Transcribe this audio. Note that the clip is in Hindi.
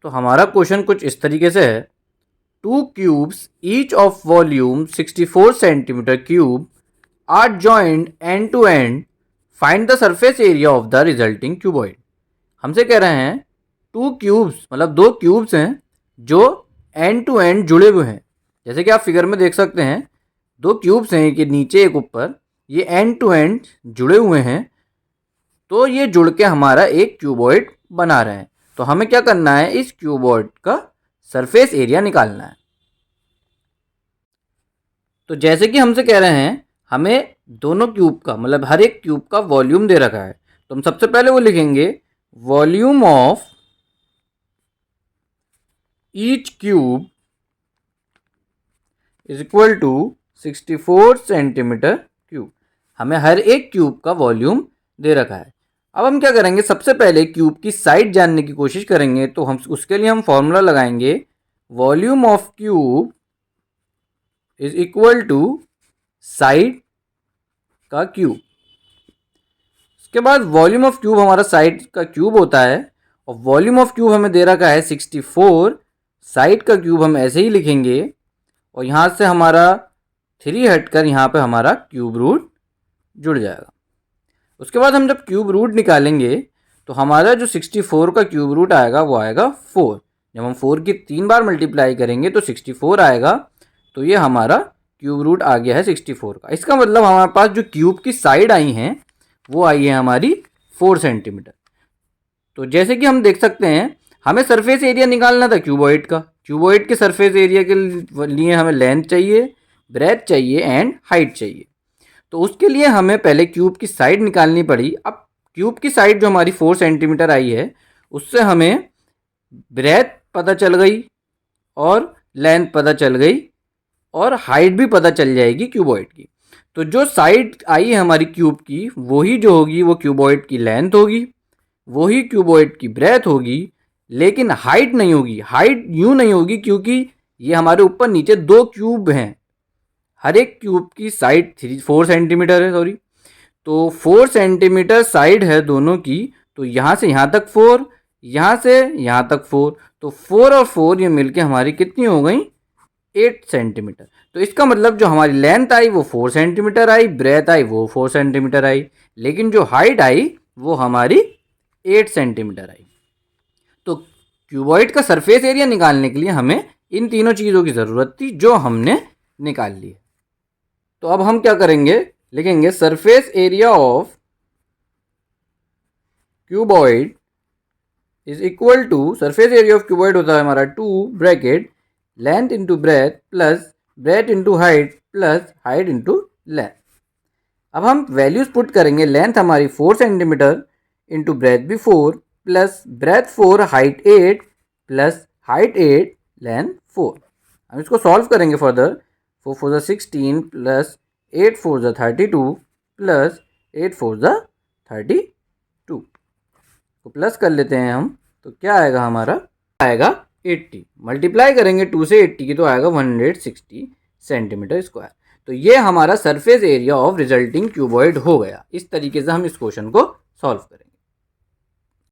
तो हमारा क्वेश्चन कुछ इस तरीके से है, two cubes each of volume 64 centimetre cube are joined end to end, find the surface area of the resulting cuboid. हमसे कह रहे हैं टू क्यूब्स मतलब दो क्यूब्स हैं जो एंड टू एंड जुड़े हुए हैं। जैसे कि आप फिगर में देख सकते हैं, दो क्यूब्स हैं, एक नीचे एक ऊपर, ये एंड टू एंड जुड़े हुए हैं, तो ये जुड़ के हमारा एक क्यूबॉइड बना रहे हैं। तो हमें क्या करना है, इस क्यूबॉइड का सरफेस एरिया निकालना है। तो जैसे कि हमसे कह रहे हैं हमें दोनों क्यूब का मतलब हर एक क्यूब का वॉल्यूम दे रखा है, तो हम सबसे पहले वो लिखेंगे volume of each cube is equal to 64 centimetre cube. हमें हर एक क्यूब का वॉल्यूम दे रखा है। अब हम क्या करेंगे, सबसे पहले क्यूब की साइड जानने की कोशिश करेंगे। तो हम उसके लिए हम फॉर्मूला लगाएंगे, volume of cube is equal to side का क्यूब। उसके बाद वॉल्यूम ऑफ क्यूब हमारा साइड का क्यूब होता है, और वॉल्यूम ऑफ क्यूब हमें दे रखा है 64, साइड का क्यूब हम ऐसे ही लिखेंगे, और यहाँ से हमारा 3 हटकर यहाँ पे हमारा क्यूब रूट जुड़ जाएगा। उसके बाद हम जब क्यूब रूट निकालेंगे तो हमारा जो 64 का क्यूब रूट आएगा वो आएगा 4। जब हम 4 की 3 बार मल्टीप्लाई करेंगे तो 64 आएगा, तो ये हमारा क्यूब रूट आ गया है 64 का। इसका मतलब हमारे पास जो क्यूब की साइड आई हैं वो आई है हमारी 4 सेंटीमीटर। तो जैसे कि हम देख सकते हैं, हमें सरफेस एरिया निकालना था क्यूबॉइड का। क्यूबॉइड के सरफेस एरिया के लिए हमें लेंथ चाहिए, ब्रेथ चाहिए एंड हाइट चाहिए। तो उसके लिए हमें पहले क्यूब की साइड निकालनी पड़ी। अब क्यूब की साइड जो हमारी 4 सेंटीमीटर आई है, उससे हमें ब्रेथ पता चल गई और लेंथ पता चल गई और हाइट भी पता चल जाएगी क्यूबॉइड की। तो जो साइड आई है हमारी क्यूब की, वही जो होगी वो क्यूबॉइड की लेंथ होगी, वही क्यूबॉइड की ब्रेथ होगी, लेकिन हाइट नहीं होगी। हाइट यूँ नहीं होगी क्योंकि ये हमारे ऊपर नीचे दो क्यूब हैं, हर एक क्यूब की साइड 4 सेंटीमीटर है, सॉरी, तो 4 सेंटीमीटर साइड है दोनों की। तो यहाँ से यहाँ तक 4, यहाँ से यहाँ तक 4, तो 4 और 4 ये मिलके हमारी कितनी हो गई, 8 सेंटीमीटर। तो इसका मतलब जो हमारी लेंथ आई वो 4 सेंटीमीटर आई, ब्रेथ आई वो 4 सेंटीमीटर आई, लेकिन जो हाइट आई वो हमारी 8 सेंटीमीटर आई। तो क्यूबॉइड का सरफेस एरिया निकालने के लिए हमें इन तीनों चीज़ों की ज़रूरत थी, जो हमने निकाल ली है। तो अब हम क्या करेंगे, लिखेंगे surface area of cuboid is equal to, surface area of cuboid होता है हमारा 2 bracket length into breadth plus breadth into height plus height into length. अब हम वैल्यूज पुट करेंगे, लेंथ हमारी 4 सेंटीमीटर इंटू ब्रेथ भी 4 plus breadth 4 height 8 plus height 8 length 4। हम इसको सॉल्व करेंगे फर्दर। 4 4 16 प्लस 8 4 32 प्लस 8 4 32 को प्लस कर लेते हैं हम, तो क्या आएगा हमारा, आएगा 80। मल्टीप्लाई करेंगे 2 से 80 की तो आएगा 160 सेंटीमीटर स्क्वायर। तो ये हमारा surface area of resulting cuboid हो गया। इस तरीके से हम इस क्वेश्चन को सॉल्व करेंगे।